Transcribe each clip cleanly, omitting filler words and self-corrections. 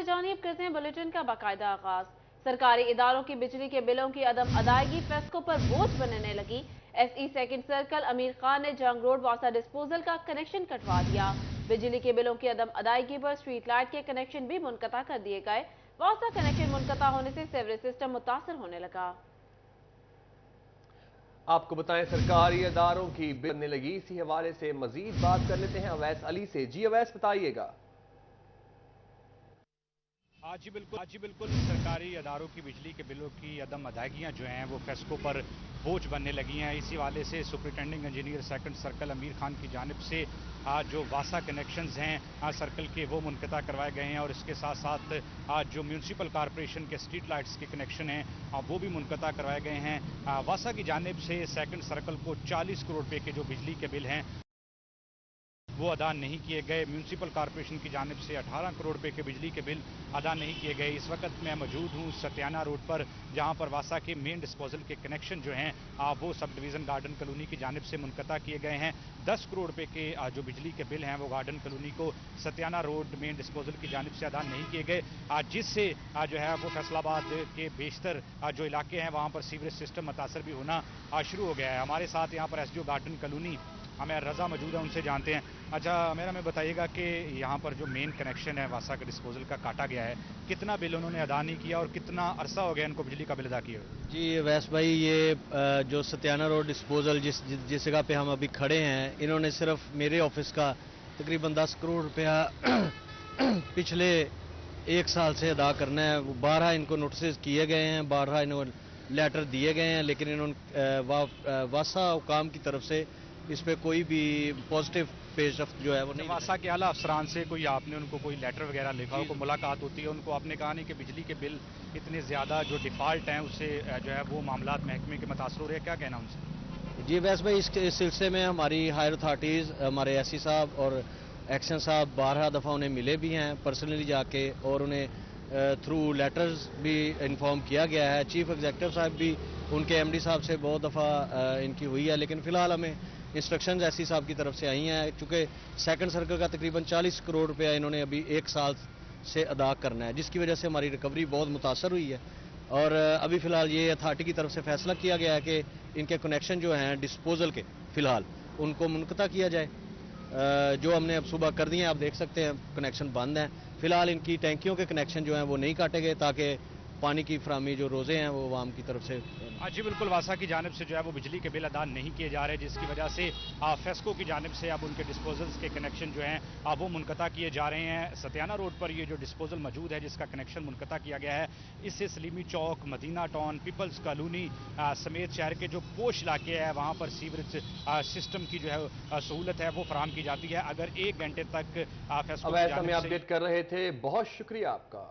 जानिए, अब करते हैं बुलेटिन का बाकायदा आगाज। सरकारी इदारों की बिजली के बिलों की अदम अदायगी फेस्को पर बोझ बनने लगी। एसई सेकंड सर्कल अमीर खान ने जंग रोड वासा डिस्पोजल का कनेक्शन कटवा दिया। बिजली के बिलों की अदम अदायगी पर स्ट्रीट लाइट के कनेक्शन भी मुनकता कर दिए गए। वासा कनेक्शन मुनकता होने से सेवरेज सिस्टम मुतासर होने लगा। आपको बताएं, सरकारी इदारों की बिल बनने लगी। इसी हवाले से मजीद बात कर लेते हैं अवैस अली से। जी अवैस, बताइएगा। जी बिल्कुल सरकारी अदारों की बिजली के बिलों की अदम अदायगियाँ जो हैं वो फेस्को पर बोझ बनने लगी हैं। इसी वाले से सुपरिटेंडिंग इंजीनियर सेकंड सर्कल अमीर खान की जानिब से जो वासा कनेक्शंस हैं सर्कल के वो मुनक़ता करवाए गए हैं और इसके साथ साथ जो म्यूनसिपल कॉरपोरेशन के स्ट्रीट लाइट्स के कनेक्शन हैं वो भी मुनक़ता करवाए गए हैं। वासा की जानिब से सेकंड सर्कल को 40 करोड़ रुपए के जो बिजली के बिल हैं वो अदा नहीं किए गए। म्यूनसिपल कॉरपोरेशन की जानिब से 18 करोड़ रुपए के बिजली के बिल अदा नहीं किए गए। इस वक्त मैं मौजूद हूँ सत्याना रोड पर, जहाँ पर वासा के मेन डिस्पोजल के कनेक्शन जो हैं वो सब डिवीज़न गार्डन कॉलोनी की जानिब से मुनक़ता किए गए हैं। 10 करोड़ रुपए के जो बिजली के बिल हैं वो गार्डन कॉलोनी को सत्याना रोड मेन डिस्पोजल की जानिब से अदा नहीं किए गए, जिससे जो है वो फैसलाबाद के बेशतर जो इलाके हैं वहाँ पर सीवरेज सिस्टम मुतासर भी होना शुरू हो गया है। हमारे साथ यहाँ पर एसडीओ गार्डन कॉलोनी हमें रज़ा मौजूद है, उनसे जानते हैं। अच्छा मेरा में बताइएगा कि यहाँ पर जो मेन कनेक्शन है वासा के डिस्पोजल का काटा गया है, कितना बिल उन्होंने अदा नहीं किया और कितना अरसा हो गया इनको बिजली का बिल अदा किए हुए? जी वैस भाई, ये जो सत्याना रोड डिस्पोजल जिस जगह पे हम अभी खड़े हैं, इन्होंने सिर्फ मेरे ऑफिस का तकरीबन 10 करोड़ रुपया पिछले 1 साल से अदा करना है। 12 इनको नोटिस किए गए हैं, 12 इनको लेटर दिए गए हैं, लेकिन इन्होंने वासा हुकाम की तरफ से इस पे कोई भी पॉजिटिव पेशरफ्त जो है वो नहीं। वासा के आला अफसरान से कोई आपने उनको कोई लेटर वगैरह लिखा हो, जी कोई मुलाकात होती है उनको, आपने कहा नहीं कि बिजली के बिल इतने ज़्यादा जो डिफ़ॉल्ट हैं उससे जो है वो मामला महकमे के मुतासर हो रहे हैं, क्या कहना उनसे? जी वैस भाई, इस सिलसिले में हमारी हायर अथॉरिटीज़, हमारे एससी साहब और एक्शन साहब 12 दफ़ा उन्हें मिले भी हैं पर्सनली जाके, और उन्हें थ्रू लेटर्स भी इन्फॉर्म किया गया है। चीफ एग्जीक्यूटिव साहब भी उनके एमडी साहब से बहुत दफ़ा इनकी हुई है, लेकिन फ़िलहाल हमें इंस्ट्रक्शंस एससी साहब की तरफ से आई हैं, चूँकि सेकंड सर्कल का तकरीबन 40 करोड़ रुपया इन्होंने अभी 1 साल से अदा करना है, जिसकी वजह से हमारी रिकवरी बहुत मुतासर हुई है। और अभी फ़िलहाल ये अथॉरिटी की तरफ से फैसला किया गया है कि इनके कनेक्शन जो हैं डिस्पोजल के, फ़िलहाल उनको मुनक़ता किया जाए, जो हमने अब सुबह कर दिए हैं। आप देख सकते हैं कनेक्शन बंद हैं। फ़िलहाल इनकी टैंकियों के कनेक्शन जो हैं वो नहीं काटे गए, ताकि पानी की फराहमी जो रोज़े हैं वो आवाम की तरफ से। जी बिल्कुल, वासा की जानिब से जो है वो बिजली के बिल अदा नहीं किए जा रहे, जिसकी वजह से फेस्को की जानिब से अब उनके डिस्पोजल्स के कनेक्शन जो हैं वो मुनक़ता किए जा रहे हैं। सत्याना रोड पर ये जो डिस्पोजल मौजूद है जिसका कनेक्शन मुनक़ता किया गया है, इससे सलीमी चौक, मदीना टाउन, पीपल्स कॉलोनी समेत शहर के जो पोश इलाके हैं वहाँ पर सीवरेज सिस्टम की जो है सहूलत है वो फराम की जाती है। अगर 1 घंटे तक फेस्को की अवैस हमें जानिब से अपडेट कर रहे थे, बहुत शुक्रिया आपका।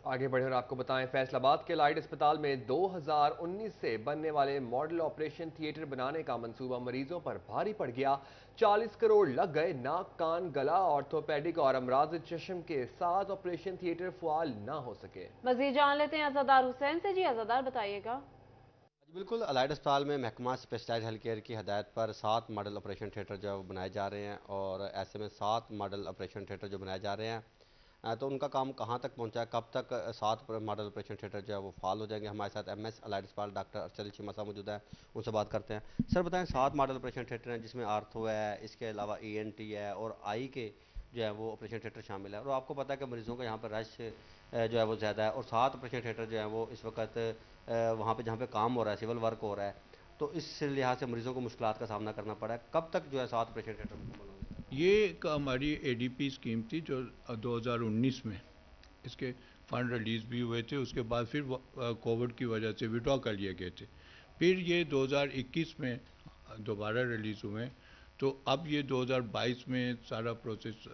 आगे बढ़े और आपको बताएं, फैसलाबाद के लाइट अस्पताल में 2019 से बनने वाले मॉडल ऑपरेशन थिएटर बनाने का मंसूबा मरीजों पर भारी पड़ गया। 40 करोड़ लग गए। नाक, कान, गला, ऑर्थोपेडिक और अमराज चश्म के 7 ऑपरेशन थिएटर फुआल ना हो सके। मजीद जान लेते हैं अज़ादार हुसैन से। जी अज़ादार, बताइएगा। बिल्कुल, अलाइड अस्पताल में महकमा स्पेशलाइज हेल्थ केयर की हदायत पर 7 मॉडल ऑपरेशन थिएटर जो है वो बनाए जा रहे हैं, और ऐसे में 7 मॉडल ऑपरेशन थिएटर जो बनाए जा रहे हैं, तो उनका काम कहाँ तक पहुंचा है, कब तक 7 मॉडल ऑपरेशन थिएटर जो है वो फाल हो जाएंगे। हमारे साथ एमएस अलाइड अस्पताल डॉक्टर अर्चल चीमा साहब मौजूद है, उनसे बात करते हैं। सर बताएं, 7 मॉडल ऑपरेशन थिएटर हैं जिसमें आर्थो है, इसके अलावा ईएनटी है और आई के जो है वो ऑपरेशन थिएटर शामिल है, और आपको पता है कि मरीज़ों का यहाँ पर रश जो है वो ज़्यादा है, और 7 ऑपरेशन थिएटर जो है वो इस वक्त वहाँ पे जहाँ पे काम हो रहा है, सिविल वर्क हो रहा है, तो इस लिहाज से मरीज़ों को मुश्किलात का सामना करना पड़ा है। कब तक जो है 7 ऑपरेशन थिएटर मुकम्मल होंगे? ये एक हमारी एडीपी स्कीम थी जो 2019 में इसके फंड रिलीज़ भी हुए थे। उसके बाद फिर कोविड की वजह से विड्रॉ कर लिए गए थे। फिर ये 2021 में दोबारा रिलीज़ हुए। तो अब ये 2022 में सारा प्रोसेस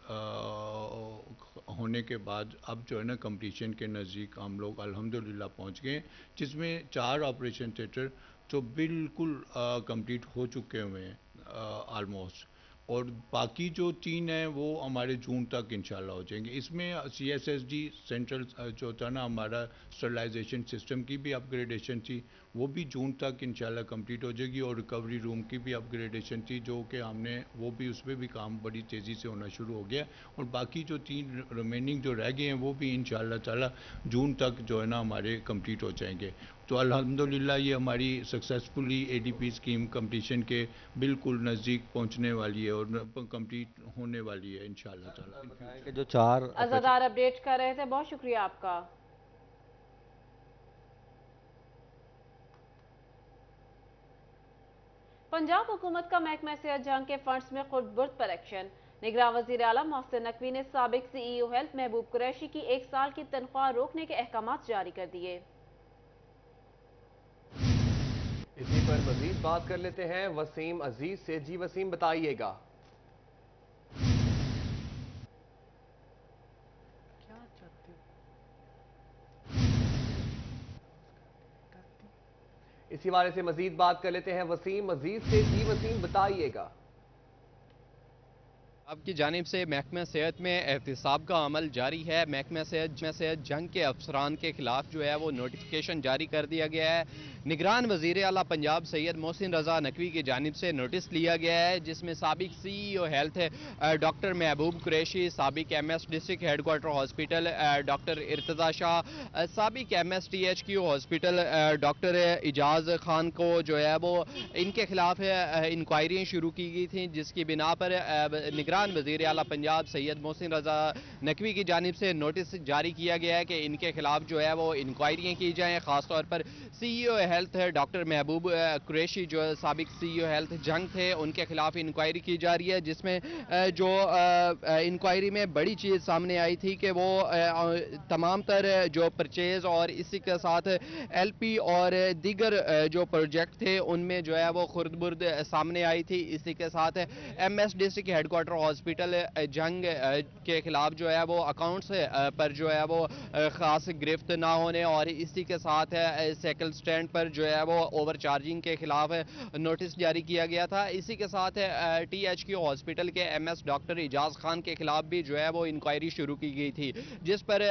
होने के बाद अब जो है ना कंप्लीशन के नज़दीक हम लोग अल्हम्दुलिल्लाह पहुंच गए, जिसमें 4 ऑपरेशन थिएटर तो बिल्कुल कंप्लीट हो चुके हुए हैं आलमोस्ट, और बाकी जो 3 हैं वो हमारे जून तक इंशाल्लाह हो जाएंगे। इसमें सीएसएसडी सेंट्रल जो था ना हमारा स्टरलाइजेशन सिस्टम की भी अपग्रेडेशन थी, वो भी जून तक इंशाल्लाह कंप्लीट हो जाएगी। और रिकवरी रूम की भी अपग्रेडेशन थी जो कि हमने वो भी उस पर भी काम बड़ी तेज़ी से होना शुरू हो गया। और बाकी जो 3 रिमेनिंग जो रह गए हैं वो भी इंशाल्लाह ताला जून तक जो है ना हमारे कंप्लीट हो जाएंगे। तो अल्हम्दुलिल्लाह ये हमारी सक्सेसफुली ADP स्कीम कंप्लीशन के बिल्कुल नज़दीक पहुंचने वाली है और कंप्लीट होने वाली है इंशाल्लाह ताला। कि जो 4 अज़ादार अपडेट कर रहे थे, बहुत शुक्रिया आपका। पंजाब हुकूमत का महकमा सेहत जंग के फंड्स में खुद बुर्द पर एक्शन। निगरान वज़ीर आला मोहसिन नकवी ने साबिक CEO हेल्थ महबूब कुरैशी की 1 साल की तनख्वाह रोकने के अहकाम जारी कर दिए। इसी पर मजीद बात कर लेते हैं वसीम अजीज से। जी वसीम, बताइएगा। इसी बारे से मजीद बात कर लेते हैं वसीम अजीज से। जी वसीम, बताइएगा। आपकी जानिब से महकमा सेहत में एहतिसाब का अमल जारी है। महकमा सेहत जंग के अफसरान के खिलाफ जो है वो नोटिफिकेशन जारी कर दिया गया है। निगरान वज़ीर आला पंजाब सैयद मोहसिन रज़ा नकवी की जानिब से नोटिस लिया गया है जिसमें साबिक CEO हेल्थ डॉक्टर महबूब कुरैशी, साबिक MS district headquarter hospital doctor Irtaza Shah, साबिक MSTHQ hospital doctor Ejaz Khan को जो है वो इनके खिलाफ इंक्वायरियाँ शुरू की गई थी, जिसकी बिना पर निगरान वज़ीर आला पंजाब सैयद मोहसिन रज़ा नकवी की जानिब से नोटिस जारी किया गया है कि इनके खिलाफ जो है वो इंक्वायरियाँ की जाएँ। ख़ासतौर पर CEO हेल्थ डॉक्टर महबूब कुरैशी जो साबिक CEO हेल्थ जंग थे उनके खिलाफ इंक्वायरी की जा रही है, जिसमें जो इंक्वायरी में बड़ी चीज़ सामने आई थी कि वो तमाम तर जो परचेज़ और इसी के साथ LP और दीगर जो प्रोजेक्ट थे उनमें जो है वो खुर्द-बुर्द सामने आई थी। इसी के साथ MS डिस्ट्रिक्ट हेडक्वार्टर हॉस्पिटल जंग के खिलाफ जो है वो अकाउंट्स पर जो है वो ख़ास गिरफ्त ना होने और इसी के साथ साइकिल स्टैंड पर जो है वो ओवर चार्जिंग के खिलाफ नोटिस जारी किया गया था। इसी के साथ THQ हॉस्पिटल के MS डॉक्टर इजाज़ खान के खिलाफ भी जो है वो इंक्वायरी शुरू की गई थी, जिस पर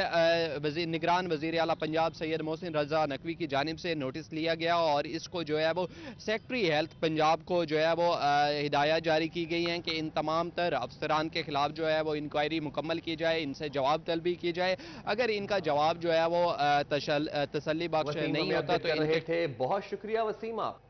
निगरान वज़ीर आला पंजाब सैयद मोहसिन रज़ा नकवी की जानिब से नोटिस लिया गया और इसको जो है वो सेक्रेटरी हेल्थ पंजाब को जो है वो हिदायत जारी की गई हैं कि इन तमाम तर अफसरान के खिलाफ जो है वो इंक्वायरी मुकम्मल की जाए, इनसे जवाब तलबी की जाए। अगर इनका जवाब जो है वो तसल्ली बख्श नहीं होता तो रहे थे। बहुत शुक्रिया वसीम आप।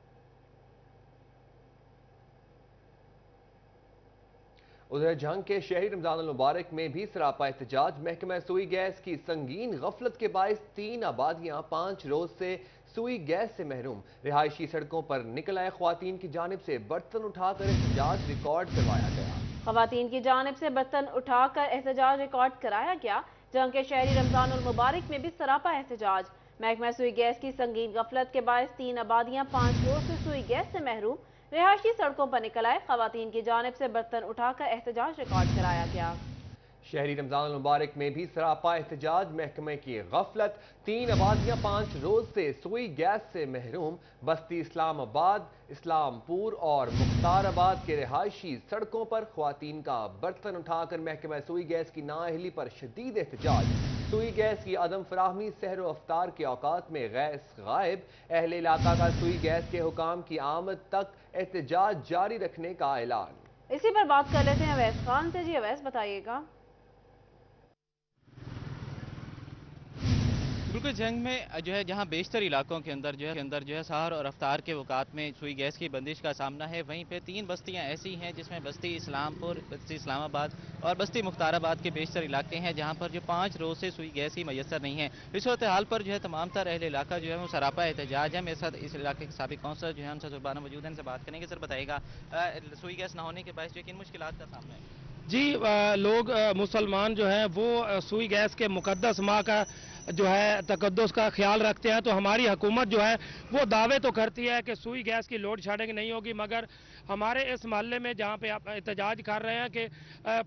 उधर जंग के शहरी रमजान मुबारक में भी सरापा एहतजाज। महकमा सुई गैस की संगीन गफलत के बायस 3 आबादियां 5 रोज से सुई गैस से महरूम। रिहायशी सड़कों पर निकल आए ख्वातीन की जानिब से बर्तन उठाकर एहतजाज रिकॉर्ड करवाया गया। ख्वातीन की जानिब से बर्तन उठाकर एहतजाज रिकॉर्ड कराया गया। जंग के शहरी रमजान मुबारक में भी सरापा एहतजाज। महकमा सुई गैस की संगीन गफलत के बायस 3 आबादियां 5 रोज से सुई गैस से महरूम। रिहायशी सड़कों पर निकल आए ख्वातीन की जानिब से बर्तन उठाकर एहतजाज रिकॉर्ड कराया गया। शहरी रमजान मुबारक में भी सरापा एहतजाज। महकमे की गफलत, 3 आबादियां 5 रोज से सुई गैस से महरूम। बस्ती इस्लामाबाद, इस्लामपुर और मुख्ताराबाद के रिहायशी सड़कों पर ख्वातीन का बर्तन उठाकर महकमा सुई गैस की नाअहली पर शदीद एहतजाज। सुई गैस की अदम फराहमी सहरो अफ्तार के औकात में गैस गायब। अहले इलाका का सुई गैस के हुकाम की आमद तक एहतजाज जारी रखने का ऐलान। इसी पर बात कर लेते हैं अवैस खान से। जी अवैस, बताइएगा। बिल्कुल, जंग में जो है जहां बेशतर इलाकों के अंदर जो है सहर और अफ्तार के औकात में सुई गैस की बंदिश का सामना है। वहीं पे 3 बस्तियां ऐसी हैं जिसमें बस्ती इस्लामपुर, बस्ती इस्लामाबाद और बस्ती मुख्ताराबाद के बेशतर इलाके हैं जहां पर जो 5 रोज से सुई गैस ही मैसर नहीं है। इस सूरत हाल पर जो है तमाम तर अहले इलाका जो है वो सरापा एहतजाज है। मेरे साथ इस इलाके के साबिक कौंसलर जो है उनसे जुर्बाना मौजूद है, इनसे बात करेंगे। सर बताइएगा, सुई गैस न होने के बायस जो किन मुश्किलात का सामना है? जी, लोग मुसलमान जो हैं वो सुई गैस के मुकद्दस माह का जो है तकद्दुस का ख्याल रखते हैं। तो हमारी हुकूमत जो है वो दावे तो करती है कि सुई गैस की लोड शेडिंग नहीं होगी, मगर हमारे इस मोहल्ले में जहाँ पे आप एहतजाज कर रहे हैं कि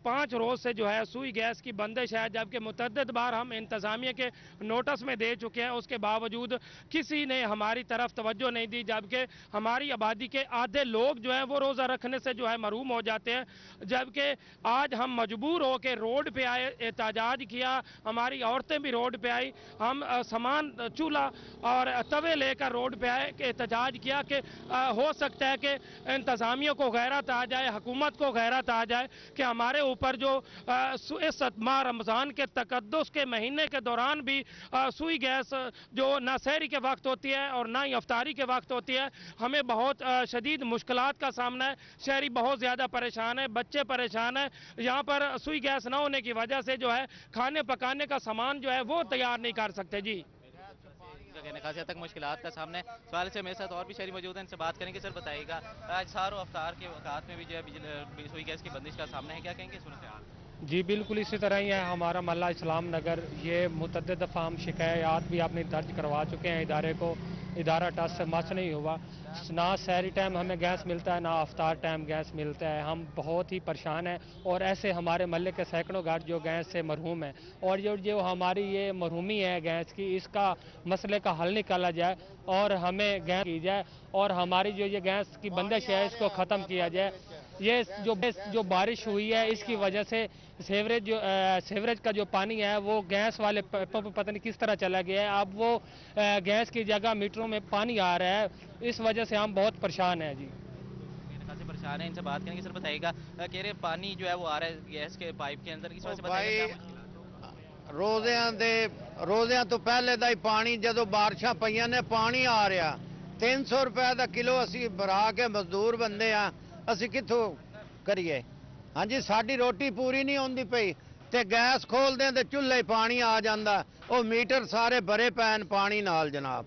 5 रोज़ से जो है सुई गैस की बंदिश है, जबकि मुतअद्दिद बार हम इंतज़ामिया के नोटिस में दे चुके हैं, उसके बावजूद किसी ने हमारी तरफ तवज्जो नहीं दी। जबकि हमारी आबादी के आधे लोग जो हैं वो रोज़ा रखने से जो है महरूम हो जाते हैं, जबकि आज हम मजबूर होकर रोड पे आए, एहतजाज किया, हमारी औरतें भी रोड पे आई, हम सामान चूल्हा और तवे लेकर रोड पे आए, एहतजाज किया कि हो सकता है कि इंतज़ामिया को गैरत आ जाए, हुकूमत को गैरत आ जाए कि हमारे ऊपर जो इस माह रमज़ान के तकद्दुस के महीने के दौरान भी सुई गैस जो ना सहरी के वक्त होती है और ना ही अफ्तारी के वक्त होती है, हमें बहुत शदीद मुश्किलात का सामना है। शहरी बहुत ज़्यादा परेशान है, बच्चे परेशान हैं। यहाँ पर सुई गैस ना होने की वजह से जो है खाने पकाने का सामान जो है वो तैयार नहीं कर सकते जी। खासी हद तक मुश्किलात का सामने सवाल से मेरे साथ और भी शहरी मौजूद हैं, इनसे बात करेंगे। सर बताइएगा, आज सार और अफ्तार के वक़्त में भी जो है सुई गैस की बंदिश का सामना है, क्या कहेंगे सूरत हाल? जी बिल्कुल इसी तरह ही है। हमारा मोहल्ला इस्लाम नगर, ये मुतअद्दिद दफ़ा हम शिकायत भी आपने दर्ज करवा चुके हैं इदारे को, इदारा टस से मस नहीं हुआ। ना सहरी टाइम हमें गैस मिलता है, ना अफ्तार टाइम गैस मिलता है। हम बहुत ही परेशान हैं और ऐसे हमारे मोहल्ले के सैकड़ों घर जो गैस से मरहूम हैं, और जो हमारी ये मरहूमी है गैस की, इसका मसले का हल निकाला जाए और हमें गैस की जाए और हमारी जो ये गैस की बंदिश है इसको ख़त्म किया जाए। ये जो बारिश हुई है इसकी वजह से सीवरेज का जो पानी है वो गैस वाले पंप पर पता नहीं किस तरह चला गया है। अब वो गैस की जगह मीटरों में पानी आ रहा है, इस वजह से हम बहुत परेशान हैं जी। खासे परेशान है, इनसे बात करेंगे। सर बताइएगा, कह रहे पानी जो है वो आ रहा है गैस के पाइप के अंदर, इस वजह से बताइएगा रोज़िਆਂ ਤੋਂ ਪਹਿਲੇ ਦਾ ਹੀ ਪਾਣੀ, ਜਦੋਂ ਬਾਰਿਸ਼ਾਂ ਪਈਆਂ ਨੇ ਪਾਣੀ ਆ ਰਿਹਾ। 300 रुपए ਦਾ ਕਿਲੋ ਅਸੀਂ ਭਰਾ ਕੇ ਮਜ਼ਦੂਰ ਬੰਦੇ ਆ, ਅਸੀਂ ਕਿੱਥੋਂ ਕਰੀਏ? ਹਾਂਜੀ, ਸਾਡੀ ਰੋਟੀ ਪੂਰੀ ਨਹੀਂ ਹੁੰਦੀ ਪਈ ਤੇ ਗੈਸ ਖੋਲਦੇ ਤੇ ਚੁੱਲ੍ਹੇ ਪਾਣੀ ਆ ਜਾਂਦਾ। ਉਹ ਮੀਟਰ ਸਾਰੇ ਭਰੇ ਪੈਣ ਪਾਣੀ ਨਾਲ ਜਨਾਬ।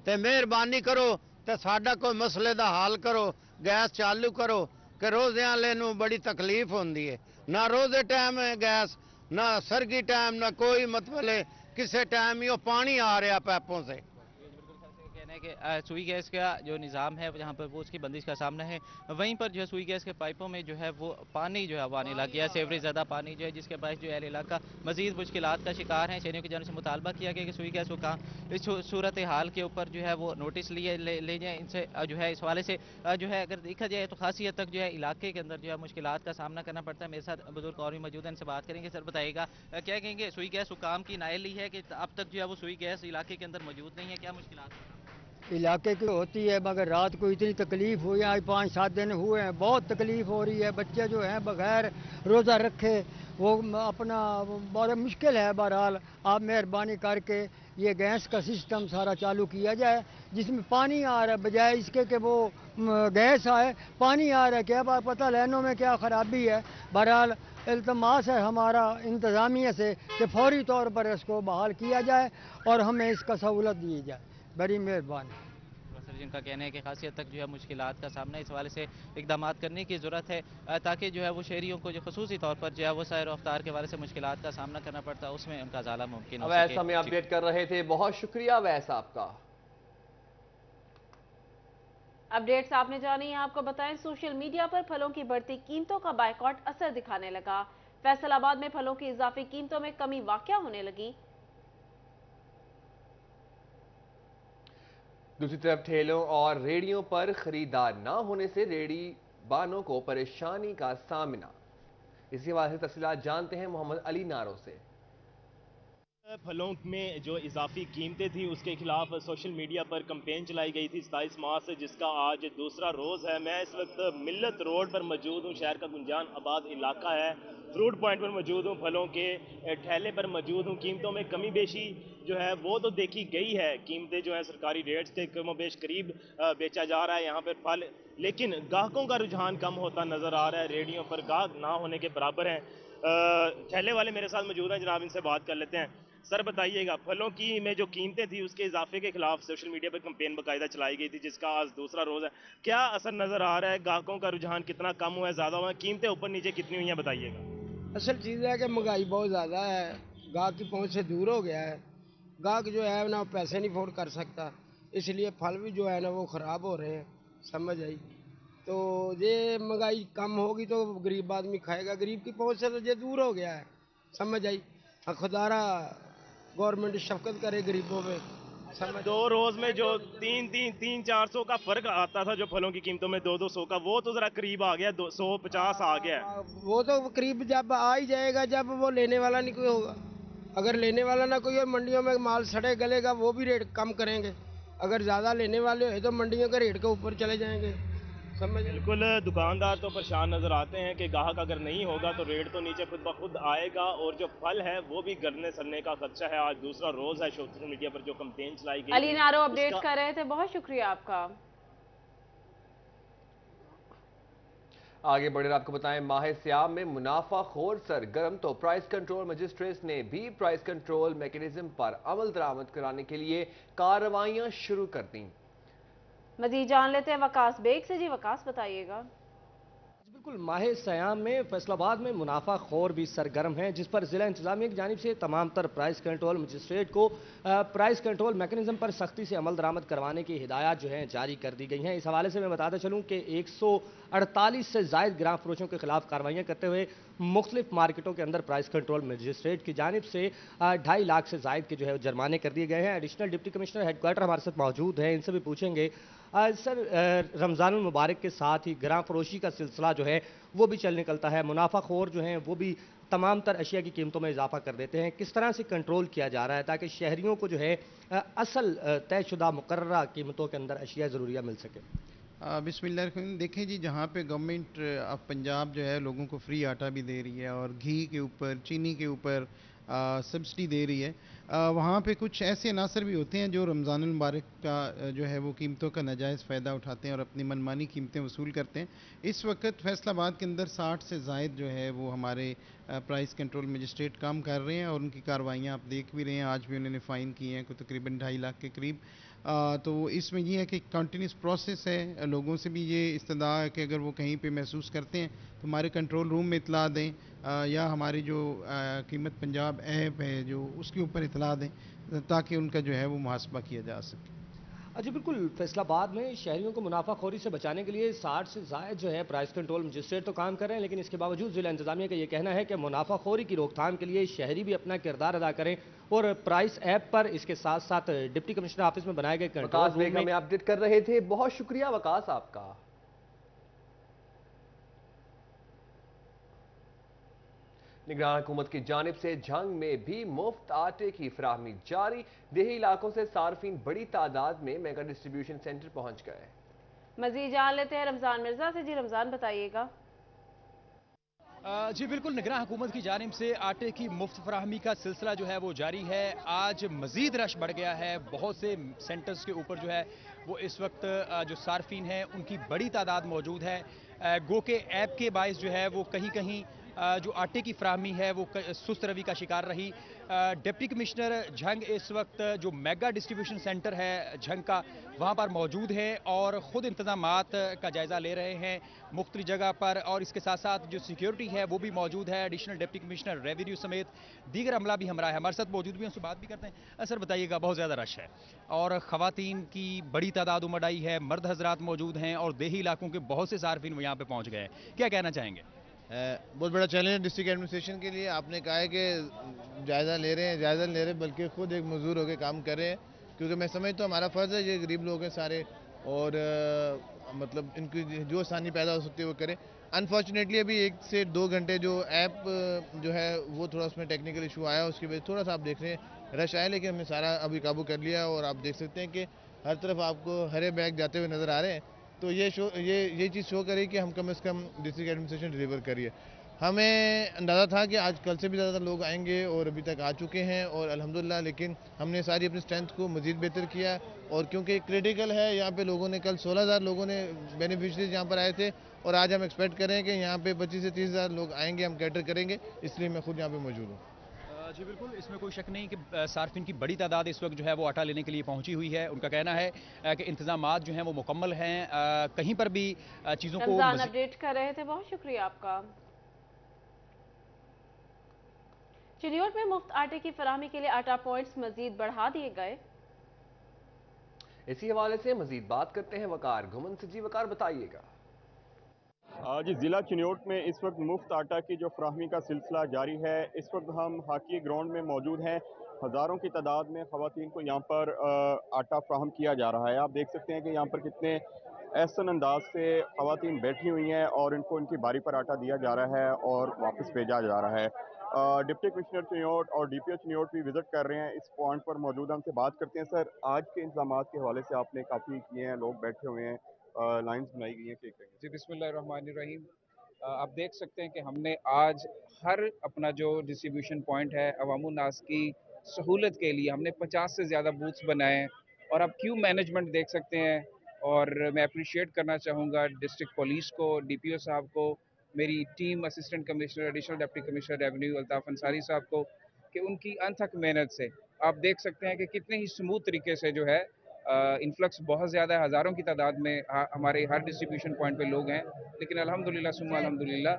ਤੇ ਮਿਹਰਬਾਨੀ ਕਰੋ ਤੇ ਸਾਡਾ ਕੋਈ ਮਸਲੇ ਦਾ ਹੱਲ ਕਰੋ, ਗੈਸ ਚਾਲੂ ਕਰੋ ਕਿ ਰੋਜ਼ਿਆਂ ਵਾਲੇ ਨੂੰ ਬੜੀ ਤਕਲੀਫ ਹੁੰਦੀ ਹੈ। ਨਾ रोजे टाइम है गैस, ना सर्गी टाइम, ना कोई मतलब किसी टाइम ही पानी आ रहा पैपों से। कहना है कि सुई गैस का जो निज़ाम है जहाँ पर वो उसकी बंदिश का सामना है, वहीं पर जो है सुई गैस के पाइपों में जो है वो पानी जो है वो आने लग गया, सेवरेज ज़्यादा पानी जो है, जिसके बाद जो है इलाका मज़ीद मुश्किलात का शिकार है। शहरियों की जानब से मुतालबा किया गया कि सुई गैस को कहाँ इस सूरत हाल के ऊपर जो है वो नोटिस ले जाए। इनसे जो है इस हवाले से जो है अगर देखा जाए तो खासी हद तक जो है इलाके के अंदर जो है मुश्किलात का सामना करना पड़ता है। मेरे साथ बुजुर्ग और भी मौजूद हैं, इनसे बात करेंगे। सर बताइएगा, क्या कहेंगे, सुई गैस हुकाम की नाअहली है कि अब तक जो है वो सुई गैस इलाके के अंदर मौजूद नहीं है, क्या मुश्किलात है? इलाके की होती है, मगर रात को इतनी तकलीफ़ हुई है, आज 5-7 दिन हुए हैं, बहुत तकलीफ़ हो रही है। बच्चे जो हैं बगैर रोज़ा रखे वो अपना बड़ा मुश्किल है। बहरहाल आप मेहरबानी करके ये गैस का सिस्टम सारा चालू किया जाए, जिसमें पानी आ रहा है, बजाय इसके कि वो गैस आए पानी आ रहा है। क्या पता लाइनों में क्या ख़राबी है। बहरहाल इल्तमास है हमारा इंतज़ामिया से कि फौरी तौर पर इसको बहाल किया जाए और हमें इसका सहूलत दी जाए। बड़ी मेहरबानी। सर जिनका कहना है कि खासी हद तक जो है मुश्किलात का सामना इस हवाले से इकदाम करने की ज़रूरत है, ताकि जो है वो शहरियों को जो खसूसी तौर पर जो है वो सैर अफ्तार के हवाले से मुश्किलात का सामना करना पड़ता है, उसमें उनका ज़ाला मुमकिन हो सके। अवैस हमें अपडेट कर रहे थे, बहुत शुक्रिया अवैस आपका। अपडेट्स आपने जानी है, आपको बताएं सोशल मीडिया पर फलों की बढ़ती कीमतों का बायकॉट असर दिखाने लगा। फैसलाबाद में फलों की इजाफी कीमतों में कमी वाक़या होने लगी। दूसरी तरफ ठेलों और रेहड़ियों पर खरीदार न होने से रेहड़ी बानों को परेशानी का सामना। इसी वजह से तफसीलात जानते हैं मोहम्मद अली नारो से। फलों में जो इजाफी कीमतें थी उसके खिलाफ सोशल मीडिया पर कंपेन चलाई गई थी 27 मार्च से, जिसका आज दूसरा रोज़ है। मैं इस वक्त मिल्लत रोड पर मौजूद हूँ, शहर का गुंजान आबाद इलाका है। फ्रूट पॉइंट पर मौजूद हूँ, फलों के ठेले पर मौजूद हूँ। कीमतों में कमी बेशी जो है वो तो देखी गई है, कीमतें जो है सरकारी रेट्स के कम बेश करीब बेचा जा रहा है यहाँ पर फल, लेकिन ग्राहकों का रुझान कम होता नज़र आ रहा है। रेहड़ियों पर ग्राहक ना होने के बराबर हैं। ठेले वाले मेरे साथ मौजूद हैं, जनाब इनसे बात कर लेते हैं। सर बताइएगा, फलों की में जो कीमतें थी उसके इजाफे के खिलाफ सोशल मीडिया पर कंपेन बाकायदा चलाई गई थी, जिसका आज दूसरा रोज़ है। क्या असर नज़र आ रहा है? ग्राहकों का रुझान कितना कम हुआ है, ज़्यादा हुआ है? कीमतें ऊपर नीचे कितनी हुई हैं, बताइएगा। असल चीज़ है कि महंगाई बहुत ज़्यादा है, गाहक की पहुंच से दूर हो गया है। गाहक जो है ना पैसे नहीं अफोर्ड कर सकता, इसलिए फल भी जो है ना वो ख़राब हो रहे हैं, समझ आई। तो तो ये महंगाई कम होगी तो गरीब आदमी खाएगा, गरीब की पहुंच से तो ये दूर हो गया है, समझ आई। खुदारा गवर्नमेंट शफकत करे गरीबों पे। दो रोज में जो 300-400 का फर्क आता था जो फलों की कीमतों में 200 का, वो तो जरा करीब आ गया, 150 आ गया। वो तो करीब जब आ ही जाएगा जब वो लेने वाला नहीं कोई होगा। अगर लेने वाला ना कोई और मंडियों में माल सड़े गलेगा, वो भी रेट कम करेंगे। अगर ज़्यादा लेने वाले हो तो मंडियों के रेट के ऊपर चले जाएंगे। बिल्कुल, दुकानदार तो परेशान नजर आते हैं कि ग्राहक अगर नहीं होगा तो रेट तो नीचे खुद ब खुद आएगा, और जो फल है वो भी गलने सड़ने का खदशा है। आज दूसरा रोज है सोशल मीडिया पर जो कंपेन चलाई गई। अली नारो अपडेट कर रहे थे, बहुत शुक्रिया आपका। आगे बढ़कर आपको बताएं, माह सियाम में मुनाफाखोर सरगर्म, तो प्राइस कंट्रोल मजिस्ट्रेट्स ने भी प्राइस कंट्रोल मैकेनिज्म पर अमल दरामद कराने के लिए कार्रवाइयां शुरू कर दी। मजीद जान लेते हैं वकास बेग से। जी वकास, बताइएगा। बिल्कुल, माह सयाम में फैसलाबाद में मुनाफाखोर भी सरगर्म है, जिस पर जिला इंतजामिया की जानिब से तमाम तर प्राइस कंट्रोल मजिस्ट्रेट को प्राइस कंट्रोल मैकेनिज्म पर सख्ती से अमल दरामद करवाने की हिदायत जो है जारी कर दी गई हैं। इस हवाले से मैं बताता चलूँ कि 148 से जायद ग्राम फरोशों के खिलाफ कार्रवाइयाँ करते हुए मुख्तलिफ मार्केटों के अंदर प्राइस कंट्रोल मजिस्ट्रेट की जानिब से 2.5 लाख से जायद के जो है जुर्माने कर दिए गए हैं। एडिशनल डिप्टी कमिश्नर हेडक्वार्टर हमारे साथ मौजूद हैं, इनसे भी पूछेंगे। सर, रमज़ान मुबारक के साथ ही ग्राम फरोशी का सिलसिला जो है वो भी चल निकलता है, मुनाफाखोर जो हैं वो भी तमाम तर अशिया की कीमतों में इजाफा कर देते हैं। किस तरह से कंट्रोल किया जा रहा है ताकि शहरियों को जो है असल तयशुदा मुकर्ररा कीमतों के अंदर अशिया ज़रूरिया मिल सके? बिस्मिल्लाह। देखें जी, जहाँ पे गवर्नमेंट ऑफ पंजाब जो है लोगों को फ्री आटा भी दे रही है और घी के ऊपर, चीनी के ऊपर सब्सिडी दे रही है, वहाँ पे कुछ ऐसे अनासर भी होते हैं जो रमज़ान मुबारक का जो है वो कीमतों का नाजायज़ फ़ायदा उठाते हैं और अपनी मनमानी कीमतें वसूल करते हैं। इस वक्त फैसलाबाद के अंदर 60 से ज़ायद जो है वो हमारे प्राइस कंट्रोल मजिस्ट्रेट काम कर रहे हैं और उनकी कार्रवाइयाँ आप देख भी रहे हैं। आज भी उन्होंने फ़ाइन किए हैं कोई तकरीबन 2.5 लाख के करीब। तो इसमें ये है कि कंटिन्यूस प्रोसेस है, लोगों से भी ये इस्तदा है कि अगर वो कहीं पे महसूस करते हैं तो हमारे कंट्रोल रूम में इतला दें, या हमारी जो कीमत पंजाब ऐप है जो उसके ऊपर इतला दें, ताकि उनका जो है वो मुहासबा किया जा सके। जी बिल्कुल, फैसलाबाद में शहरियों को मुनाफाखोरी से बचाने के लिए 60 से ज़ायद जो है प्राइस कंट्रोल मजिस्ट्रेट तो काम कर रहे हैं, लेकिन इसके बावजूद जिला इंतजामिया का ये कहना है कि मुनाफाखोरी की रोकथाम के लिए शहरी भी अपना किरदार अदा करें और प्राइस ऐप पर इसके साथ साथ डिप्टी कमिश्नर ऑफिस में बनाए गए कंट्रोल रूम में अपडेट कर रहे थे। बहुत शुक्रिया वकास आपका। निगरान हुकूमत की जानिब से झंग में भी मुफ्त आटे की फराहमी जारी, देही इलाकों से सार्फिन बड़ी तादाद में मेगा डिस्ट्रीब्यूशन सेंटर पहुंच गए। मजीद जान लेते हैं रमजान मिर्जा से। जी रमजान, बताइएगा। जी बिल्कुल, निगरान हुकूमत की जानिब से आटे की मुफ्त फराहमी का सिलसिला जो है वो जारी है। आज मजीद रश बढ़ गया है, बहुत से सेंटर्स के ऊपर जो है वो इस वक्त जो सार्फिन हैं उनकी बड़ी तादाद मौजूद है। गो के ऐप के बायस जो है वो कहीं कहीं जो आटे की फराहमी है वो सुस्त रवि का शिकार रही। डिप्टी कमिश्नर झंग इस वक्त जो मेगा डिस्ट्रीब्यूशन सेंटर है झंग का वहाँ पर मौजूद है और ख़ुद इंतजामात का जायज़ा ले रहे हैं मुख्तलिफ जगह पर, और इसके साथ साथ जो सिक्योरिटी है वो भी मौजूद है। एडिशनल डिप्टी कमिश्नर रेवेन्यू समेत दीगर अमला भी हमारे साथ मौजूद भी हैं, उनसे बात भी करते हैं। सर बताइएगा, बहुत ज़्यादा रश है और ख़वातीन की बड़ी तादाद उमड़ आई है, मर्द हजरात मौजूद हैं और देही इलाकों के बहुत से सार्फिन यहाँ पर पहुँच गए हैं, क्या कहना चाहेंगे? बहुत बड़ा चैलेंज है डिस्ट्रिक्ट एडमिनिस्ट्रेशन के लिए। आपने कहा है कि जायज़ा ले रहे हैं बल्कि खुद एक मजदूर होकर काम कर रहे हैं, क्योंकि मैं समझता हूँ हमारा फ़र्ज़ है, ये गरीब लोग हैं सारे और मतलब इनकी जो आसानी पैदा हो सकती है वो करें। अनफॉर्चुनेटली अभी 1 से 2 घंटे जो ऐप जो है वो थोड़ा उसमें टेक्निकल इशू आया, उसकी वजह थोड़ा सा आप देख रहे हैं रश आया, लेकिन हमने सारा अभी काबू कर लिया और आप देख सकते हैं कि हर तरफ आपको हरे बैग जाते हुए नज़र आ रहे हैं। तो ये चीज़ शो करे कि हम कम से कम डिस्ट्रिक्ट एडमिनिस्ट्रेशन डिलीवर करिए। हमें अंदाज़ा था कि आज कल से भी ज़्यादा लोग आएंगे और अभी तक आ चुके हैं और अल्हम्दुलिल्लाह, लेकिन हमने सारी अपनी स्ट्रेंथ को मज़ीद बेहतर किया और क्योंकि क्रिटिकल है यहाँ पे लोगों ने कल 16,000 लोगों ने बेनिफिशरीज यहाँ पर आए थे और आज हम एक्सपेक्ट करें कि यहाँ पे 25 से 30,000 लोग आएंगे, हम कैटर करेंगे, इसलिए मैं खुद यहाँ पर मौजूद हूँ। जी बिल्कुल, इसमें कोई शक नहीं कि सार्फिन की बड़ी तादाद इस वक्त जो है वो आटा लेने के लिए पहुंची हुई है। उनका कहना है कि इंतजामात जो हैं वो मुकम्मल हैं, कहीं पर भी चीज़ों को अपडेट कर रहे थे। बहुत शुक्रिया आपका। चिन्योट में मुफ्त आटे की फराहमी के लिए आटा पॉइंट्स मजीद बढ़ा दिए गए। इसी हवाले से मजीद बात करते हैं वकार घुमन से। जी वकार, बताइएगा। जी, ज़िला चिन्योट में इस वक्त मुफ्त आटा की जो फ्राहमी का सिलसिला जारी है। इस वक्त हम हॉकी ग्राउंड में मौजूद हैं। हज़ारों की तादाद में ख़वातीन को यहाँ पर आटा फ्राहम किया जा रहा है। आप देख सकते हैं कि यहाँ पर कितने एहसन अंदाज से ख़वातीन बैठी हुई हैं और इनको इनकी बारी पर आटा दिया जा रहा है और वापस भेजा जा रहा है। डिप्टी कमिश्नर चिन्योट और DPO चिन्योट भी विज़िट कर रहे हैं। इस पॉइंट पर मौजूद हमसे बात करते हैं। सर, आज के इंतज़ामात के हवाले से आपने काफ़ी किए हैं, लोग बैठे हुए हैं, लाइन्स बनाई गई हैं, क्या कहेंगे? जी, बिस्मिल्लाहिर्रहमानिर्रहीम। आप देख सकते हैं कि हमने आज हर अपना जो डिस्ट्रीब्यूशन पॉइंट है अवामुन्नास की सहूलत के लिए हमने 50 से ज़्यादा बूथ्स बनाए हैं और आप क्यू मैनेजमेंट देख सकते हैं। और मैं अप्रिशिएट करना चाहूँगा डिस्ट्रिक्ट पुलिस को, DPO साहब को, मेरी team, assistant commissioner, additional deputy commissioner revenue Altaf Ansari साहब को, कि उनकी अनथक मेहनत से आप देख सकते हैं कि कितने ही स्मूथ तरीके से जो है इन्फ्लक्स बहुत ज़्यादा है, हज़ारों की तादाद में हमारे हर डिस्ट्रीब्यूशन पॉइंट पे लोग हैं। लेकिन अल्हम्दुलिल्लाह सुम्मा अल्हम्दुलिल्लाह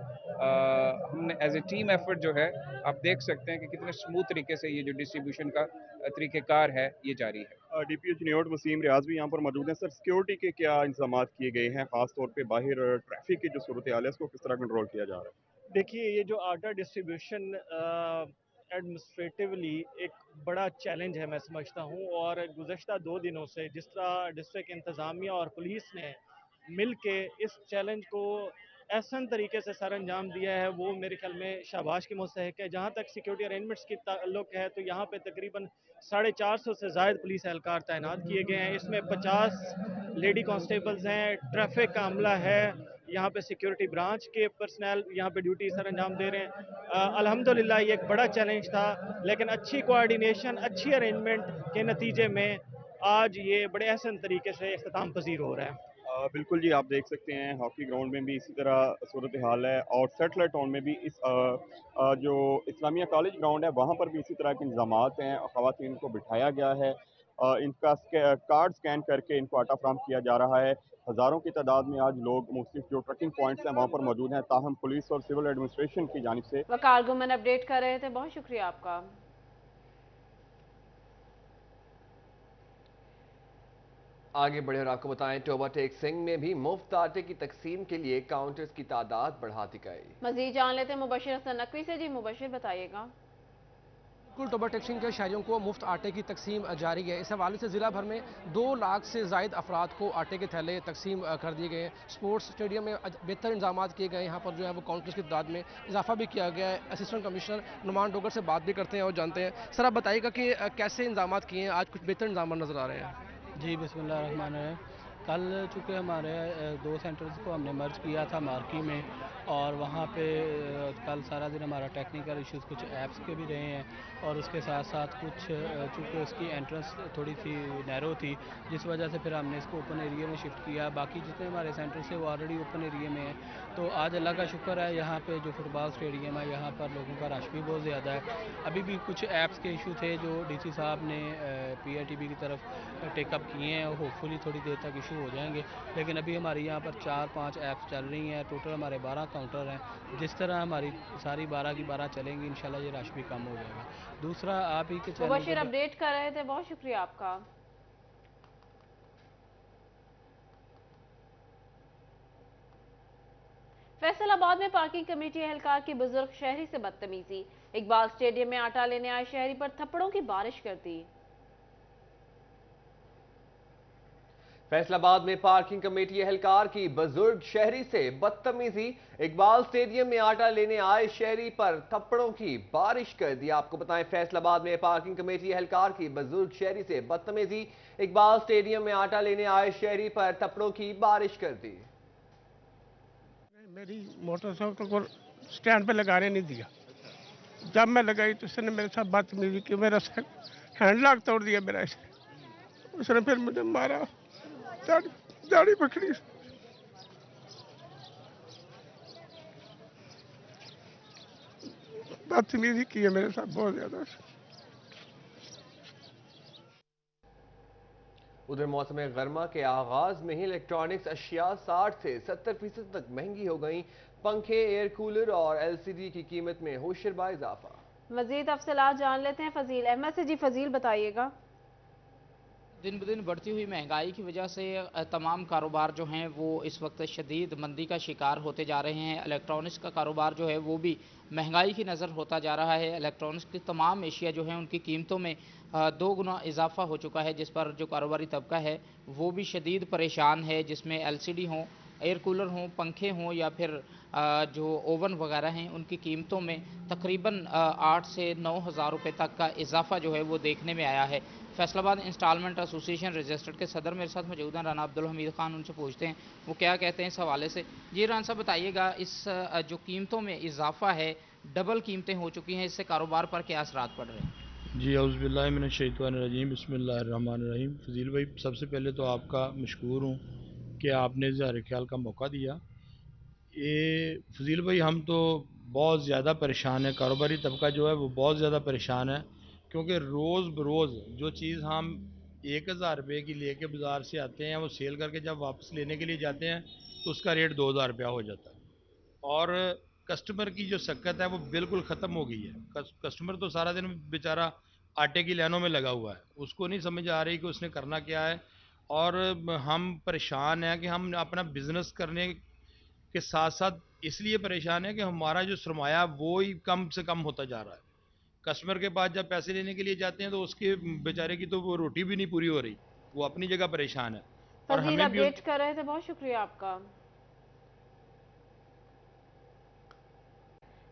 हमने एज ए टीम एफर्ट जो है आप देख सकते हैं कि कितने स्मूथ तरीके से ये जो डिस्ट्रीब्यूशन का तरीक़ेकार है ये जारी है। DPO चिन्योट वसीम रियाज भी यहाँ पर मौजूद हैं। सर, सिक्योरिटी के क्या इंतजाम किए गए हैं, खासतौर पे बाहर ट्रैफिक की जो सूरत हाल है इसको किस तरह कंट्रोल किया जा रहा है? देखिए, ये जो आटा डिस्ट्रीब्यूशन एडमिनिस्ट्रेटिवली एक बड़ा चैलेंज है मैं समझता हूँ। और गुज़श्ता 2 दिनों से जिस तरह डिस्ट्रिक्ट इंतज़ामिया और पुलिस ने मिल के इस चैलेंज को एहसन तरीके से सर अंजाम दिया है, वो मेरे ख्याल में शाबाश की मुस्तहिक है। जहाँ तक सिक्योरिटी अरेंजमेंट्स की ताल्लुक है, तो यहाँ पे तकरीबन 450 से ज़ायद पुलिस एहलकार तैनात किए गए हैं। इसमें 50 लेडी कांस्टेबल्स हैं, ट्रैफिक का अमला है, यहाँ पे सिक्योरिटी ब्रांच के पर्सनल यहाँ पे ड्यूटी सर अंजाम दे रहे हैं। अल्हम्दुलिल्लाह ये एक बड़ा चैलेंज था, लेकिन अच्छी कोऑर्डिनेशन, अच्छी अरेंजमेंट के नतीजे में आज ये बड़े एहसन तरीके से इख्तिताम पजीर हो रहा है। बिल्कुल जी, आप देख सकते हैं हॉकी ग्राउंड में भी इसी तरह सूरत हाल है और सेटेलाइट टाउन में भी इस जो इस्लामिया कॉलेज ग्राउंड है वहाँ पर भी इसी तरह के इंतजाम हैं। ख़वातीन को बिठाया गया है, इनका कार्ड स्कैन करके इनको आटा फ्राहम किया जा रहा है। हज़ारों की तादाद में आज लोग मुख्तलिफ जो ट्रकिंग पॉइंट्स हैं वहाँ पर मौजूद हैं। ताहम पुलिस और सिविल एडमिनिस्ट्रेशन की जानिब से वकार गुमन अपडेट कर रहे थे, बहुत शुक्रिया आपका। आगे बढ़े और आपको बताएं, टोबा टेक सिंह में भी मुफ्त आटे की तकसीम के लिए काउंटर्स की तादाद बढ़ा दी गई। मजीद जान लेते हैं मुबशिर हसन नकवी से। जी मुबशिर, बताइएगा। बिल्कुल, टोबा टेक सिंह के शहरियों को मुफ्त आटे की तकसीम जारी है। इस हवाले से ज़िला भर में 2 लाख से ज़ायद अफराद को आटे के थैले तकसीम कर दिए गए हैं। स्पोर्ट्स स्टेडियम में बेहतर इंतजाम किए गए हैं। यहाँ पर जो है वो काउंटर्स की तादाद में इजाफा भी किया गया है। असिस्टेंट कमिश्नर नुमान डोगर से बात भी करते हैं और जानते हैं। सर, आप बताइएगा कि कैसे इंतजाम किए हैं, आज कुछ बेहतर इंतजाम नज़र आ रहे हैं? जी, बिस्मिल्लाहिर्रहमानिर्रहीम। कल चूँकि हमारे 2 सेंटर्स को हमने मर्ज किया था मार्की में, और वहाँ पे कल सारा दिन हमारा टेक्निकल इश्यूज़ कुछ ऐप्स के भी रहे हैं, और उसके साथ साथ कुछ चूँकि उसकी एंट्रेंस थोड़ी सी नैरो थी, जिस वजह से फिर हमने इसको ओपन एरिया में शिफ्ट किया। बाकी जितने हमारे सेंटर्स थे वो ऑलरेडी ओपन एरिया में हैं। तो आज अल्लाह का शुक्र है, यहाँ पे जो फुटबॉल स्टेडियम है यहाँ पर लोगों का रश भी बहुत ज़्यादा है। अभी भी कुछ ऐप्स के इशू थे जो DC साहब ने PITB की तरफ टेकअप किए हैं, और होपफुली थोड़ी देर तक इशू हो जाएंगे। लेकिन अभी हमारे यहाँ पर 4-5 ऐप्स चल रही हैं। टोटल हमारे 12 काउंटर हैं। जिस तरह हमारी सारी 12 की 12 चलेंगी, इंशाल्लाह ये रश भी कम हो जाएगा। दूसरा, आप ही के मुबशिर अपडेट कर रहे थे, बहुत शुक्रिया आपका। फैसलाबाद में पार्किंग कमेटी एहलकार की बुजुर्ग शहरी से बदतमीजी। इकबाल स्टेडियम में आटा लेने आए शहरी पर थप्पड़ों की बारिश कर दी। फैसलाबाद में पार्किंग कमेटी एहलकार की बुजुर्ग शहरी से बदतमीजी। इकबाल स्टेडियम में आटा लेने आए शहरी पर थप्पड़ों की बारिश कर दी। आपको बताएं, फैसलाबाद में पार्किंग कमेटी एहलकार की बुजुर्ग शहरी से बदतमीजी। इकबाल स्टेडियम में आटा लेने आए शहरी पर थप्पड़ों की बारिश कर दी। मेरी मोटरसाइकिल को स्टैंड पे लगाने नहीं दिया। जब मैं लगाई तो उसने मेरे साथ बदतमीजी की, मेरा हैंडलॉक तोड़ दिया मेरा। उसने फिर मुझे मारा, दाढ़ी पकड़ी, बदतमीजी की है मेरे साथ बहुत ज्यादा। उधर मौसम गर्मा के आगाज में ही इलेक्ट्रॉनिक्स अशिया 60 से 70% तक महंगी हो गई। पंखे, एयर कूलर और LCD की कीमत में होशरबा इजाफा। मजीद तफसीलात जान लेते हैं फजील अहमद से। जी फजील, बताइएगा। दिन ब दिन बढ़ती हुई महंगाई की वजह से तमाम कारोबार जो हैं वो इस वक्त शदीद मंदी का शिकार होते जा रहे हैं। इलेक्ट्रॉनिक्स का कारोबार जो है वो भी महंगाई की नज़र होता जा रहा है। इलेक्ट्रॉनिक्स की तमाम एशिया जो है उनकी कीमतों में 2 गुना इजाफा हो चुका है, जिस पर जो कारोबारी तबका है वो भी शदीद परेशान है, जिसमें LCD हों, एयर कूलर हों, पंखे हों या फिर जो ओवन वगैरह हैं उनकी कीमतों में तकरीबन 8 से 9 हज़ार रुपये तक का इजाफा जो है वो देखने में आया है। फैसलाबाद इंस्टॉलमेंट एसोसिएशन रजिस्टर्ड के सदर मेरे साथ मौजूद हैं राना अब्दुल हमीद खान, उनसे पूछते हैं वो क्या कहते हैं इस हवाले से। जी राना साहब बताइएगा, इस जो कीमतों में इजाफा है, डबल कीमतें हो चुकी हैं, इससे कारोबार पर क्या असरात पड़ रहे हैं? जी औज़ुबिल्लाहि मिनश्शैतानिर्रजीम, बिस्मिल्लाहिर्रहमानिर्रहीम। फजील भाई, सबसे पहले तो आपका मशकूर हूँ कि आपने इज़हार ख्याल का मौका दिया। ये फजील भाई, हम तो बहुत ज़्यादा परेशान है, कारोबारी तबका जो है वो बहुत ज़्यादा परेशान है, क्योंकि रोज़ बरोज़ जो चीज़ हम 1000 रुपये की लेके बाज़ार से आते हैं, वो सेल करके जब वापस लेने के लिए जाते हैं तो उसका रेट 2000 रुपया हो जाता है। और कस्टमर की जो शक्कत है वो बिल्कुल ख़त्म हो गई है। कस्टमर तो सारा दिन बेचारा आटे की लाइनों में लगा हुआ है, उसको नहीं समझ आ रही कि उसने करना क्या है। और हम परेशान हैं कि हम अपना बिज़नेस करने के साथ साथ इसलिए परेशान है कि हमारा जो सरमाया वो ही कम से कम होता जा रहा है। कस्टमर के पास जब पैसे लेने के लिए जाते हैं तो उसके बेचारे की तो वो रोटी भी नहीं पूरी हो रही, वो अपनी जगह परेशान है। और फजील हमें भी अपडेट कर रहे थे, बहुत शुक्रिया आपका।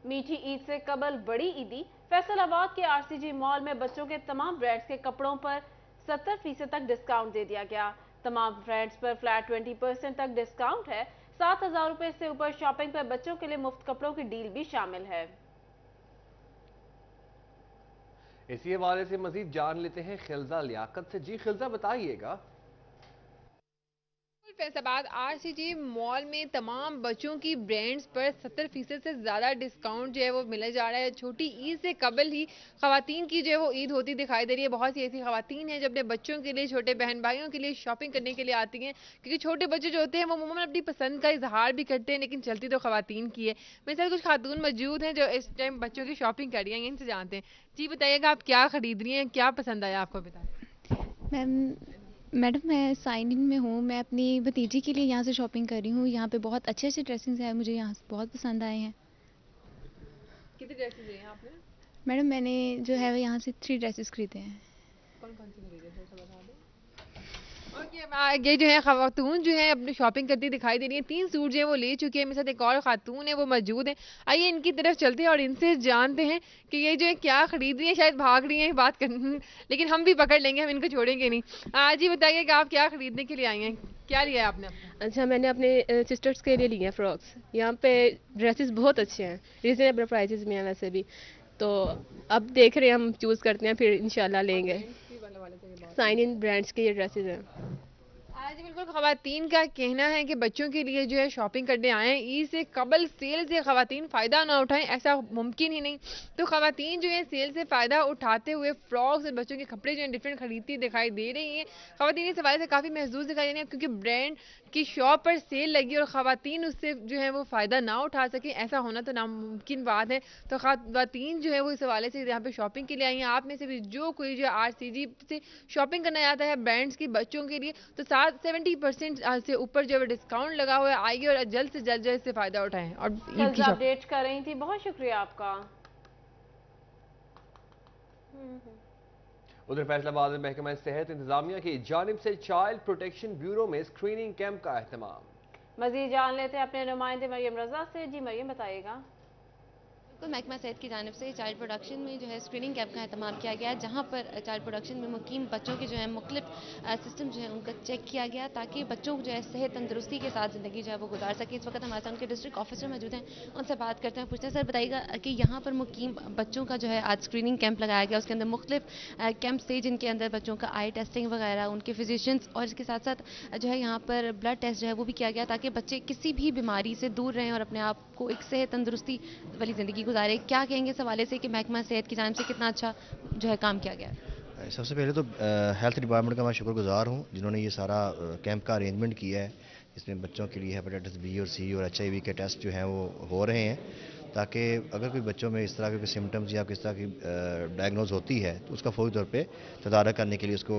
मीठी ईद से कबल बड़ी ईदी। फैसलाबाद के RCG मॉल में बच्चों के तमाम ब्रांड्स के कपड़ों पर 70% तक डिस्काउंट दे दिया गया। तमाम ब्रांड्स पर फ्लैट 20% तक डिस्काउंट है। 7000 रुपए से ऊपर शॉपिंग पर बच्चों के लिए मुफ्त कपड़ों की डील भी शामिल है। इसी हवाले से मजीद जान लेते हैं खिलजा लियाकत से। जी खिलजा, बताइएगा। फैसलाबाद RCG मॉल में तमाम बच्चों की ब्रांड्स पर 70% से ज़्यादा डिस्काउंट जो है वो मिला जा रहा है। छोटी ईद से कबल ही ख़वातीन की जो है वो ईद होती दिखाई दे रही है। बहुत सी ऐसी ख़वातीन हैं जो अपने बच्चों के लिए, छोटे बहन भाइयों के लिए शॉपिंग करने के लिए आती हैं, क्योंकि छोटे बच्चे जो होते हैं वो अमूमन अपनी पसंद का इजहार भी करते हैं, लेकिन चलती तो ख़वातीन की है। मेरे साथ कुछ खातून मौजूद हैं जो इस टाइम बच्चों की शॉपिंग कर रही हैं, इनसे जानते हैं। जी बताइएगा, आप क्या ख़रीद रही हैं, क्या पसंद आया आपको, बताएं। मैडम मैं साइन इन में हूँ, मैं अपनी भतीजी के लिए यहाँ से शॉपिंग कर रही हूँ। यहाँ पे बहुत अच्छे अच्छे ड्रेसेस हैं, मुझे यहाँ से बहुत पसंद आए हैं। कितने ड्रेसेस लिए हैं आपने? मैडम मैंने जो है यहाँ से 3 ड्रेसेस खरीदे हैं। कौन कौन सी खरीदे, थोड़ा सा बता दें। ये जो है खातून जो है अपनी शॉपिंग करती दिखाई दे रही है। 3 सूट जो है वो ले चुकी है। मेरे साथ एक और खातून है, वो मौजूद है। आइए इनकी तरफ चलते हैं और इनसे जानते हैं कि ये जो है क्या खरीद रही है। शायद भाग रही हैं बात करने, लेकिन हम भी पकड़ लेंगे, हम इनको छोड़ेंगे नहीं। आज ही बताइए कि आप क्या खरीदने के लिए आई हैं, क्या लिया है आपने? अच्छा, मैंने अपने सिस्टर्स के लिए लिए हैं फ्रॉक्स। यहाँ पे ड्रेसेस बहुत अच्छे हैं, रिजनेबल प्राइसेस में हैं वैसे भी। तो अब देख रहे हैं, हम चूज़ करते हैं, फिर इंशाल्लाह लेंगे। साइन इन ब्रांड्स के ये ड्रेसेस हैं। आज बिल्कुल खवातीन का कहना है कि बच्चों के लिए जो है शॉपिंग करने आए हैं। ईद से कबल सेल से खवातीन फ़ायदा ना उठाएं, ऐसा मुमकिन ही नहीं। तो खवातीन जो है सेल से फ़ायदा उठाते हुए फ्रॉक्स और बच्चों के कपड़े जो है डिफरेंट खरीदती दिखाई दे रही हैं। खवातीन इस हवाले से काफ़ी महसूस दिखाई दे रही हैं, क्योंकि ब्रांड की शॉप पर सेल लगी और खवातीन उससे जो है वो फ़ायदा ना उठा सकें, ऐसा होना तो नामुमकिन बात है। तो खवातीन जो है वो इस हवाले से यहाँ पे शॉपिंग के लिए आई हैं। आप में से भी जो कोई जो RCG से शॉपिंग करना चाहता है ब्रांड्स की बच्चों के लिए, तो 70% से ऊपर जो है डिस्काउंट लगा हुआ है। आइए और जल्द से जल्द जो इससे फ़ायदा उठाएं। और अपडेट कर रही थी, बहुत शुक्रिया आपका। उधर फैसलाबाद में महकमा सेहत इंतजामिया की जानिब से चाइल्ड प्रोटेक्शन ब्यूरो में स्क्रीनिंग कैंप का एहतमाम। मजीद जान लेते हैं अपने नुमाइंदे मरियम रजा से। जी मरियम, बताइएगा। तो महकमा सेहत की जानिब से चाइल्ड प्रोडक्शन में जो है स्क्रीनिंग कैंप का एहतमाम किया गया, जहाँ पर चाइल्ड प्रोडक्शन में मुकीम बच्चों के जो है मुख्तलिफ सिस्टम जो है उनका चेक किया गया, ताकि बच्चों को जो है सेहत तंदुरुस्ती के साथ ज़िंदगी जो है वो गुजार सके। इस वक्त हमारे साथ उनके डिस्ट्रिक्ट ऑफिसर मौजूद हैं, उनसे बात करते हैं, पूछते हैं सर बताइएगा कि यहाँ पर मुकीम बच्चों का जो है आज स्क्रीनिंग कैंप लगाया गया, उसके अंदर मुख्तलिफ कैंप थे जिनके अंदर बच्चों का आई टेस्टिंग वगैरह, उनके फिजिशियंस और इसके साथ साथ जो है यहाँ पर ब्लड टेस्ट जो है वो भी किया गया, ताकि बच्चे किसी भी बीमारी से दूर रहें और अपने आप को एक सेहत तंदुरुस्ती वाली ज़िंदगी गुजारे। क्या कहेंगे इस हवाले से कि महकमा सेहत की जानिब से कितना अच्छा जो है काम किया गया? सबसे पहले तो हेल्थ डिपार्टमेंट का मैं शुक्रगुजार हूँ जिन्होंने ये सारा कैंप का अरेंजमेंट किया है। इसमें बच्चों के लिए हेपेटाइटिस B और C और HIV के टेस्ट जो हैं वो हो रहे हैं। ताकि अगर कोई बच्चों में इस तरह के कोई सिम्टम्स या किस तरह की डायग्नोज होती है तो उसका फौरी तौर पे तदारक करने के लिए उसको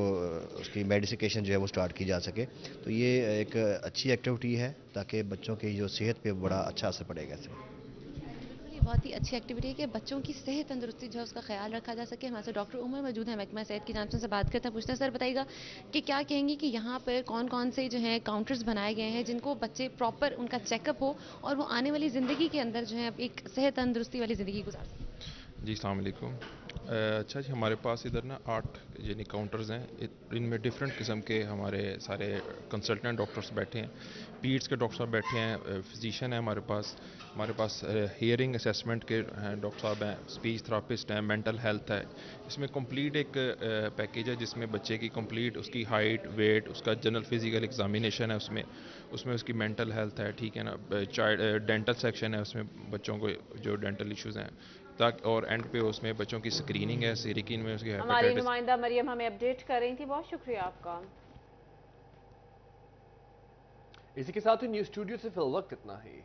उसकी मेडिसिकेशन जो है वो स्टार्ट की जा सके। तो ये एक अच्छी एक्टिविटी है ताकि बच्चों की जो सेहत पे बड़ा अच्छा असर पड़ेगा इससे। बहुत ही अच्छी एक्टिविटी है कि बच्चों की सेहत तंदुरुस्ती जो है उसका ख्याल रखा जा सके। हमारे साथ डॉक्टर उमर मौजूद है, महकमा सेहत की जानिब से बात करते हैं। पूछते हैं सर बताइएगा कि क्या कहेंगे कि यहाँ पर कौन कौन से जो हैं काउंटर्स बनाए गए हैं जिनको बच्चे प्रॉपर उनका चेकअप हो और वो आने वाली ज़िंदगी के अंदर जो है एक सेहत तंदुरुस्ती वाली ज़िंदगी गुजार सकें। जी अस्सलाम वालेकुम। अच्छा जी, हमारे पास इधर ना 8 यानी काउंटर्स हैं। इनमें डिफरेंट किस्म के हमारे सारे कंसल्टेंट डॉक्टर्स बैठे हैं, पीड्स के डॉक्टर साहब बैठे हैं, फिजिशियन है हमारे पास हियरिंग असेसमेंट के डॉक्टर साहब हैं, स्पीच थेरापिस्ट हैं, मेंटल हेल्थ है। इसमें कंप्लीट एक पैकेज है जिसमें बच्चे की कंप्लीट उसकी हाइट, वेट, उसका जनरल फिजिकल एग्जामिनेशन है, उसमें उसकी मेंटल हेल्थ है, ठीक है ना, चाइल्ड डेंटल सेक्शन है, उसमें बच्चों को जो डेंटल इश्यूज़ हैं तक, और एंड पे उसमें बच्चों की स्क्रीनिंग है, सिरिकिन में उसकी हमारी नुमाइंदा मरियम हमें अपडेट कर रही थी, बहुत शुक्रिया आपका। इसी के साथ ही न्यूज़ स्टूडियो से फिल वक्त इतना ही।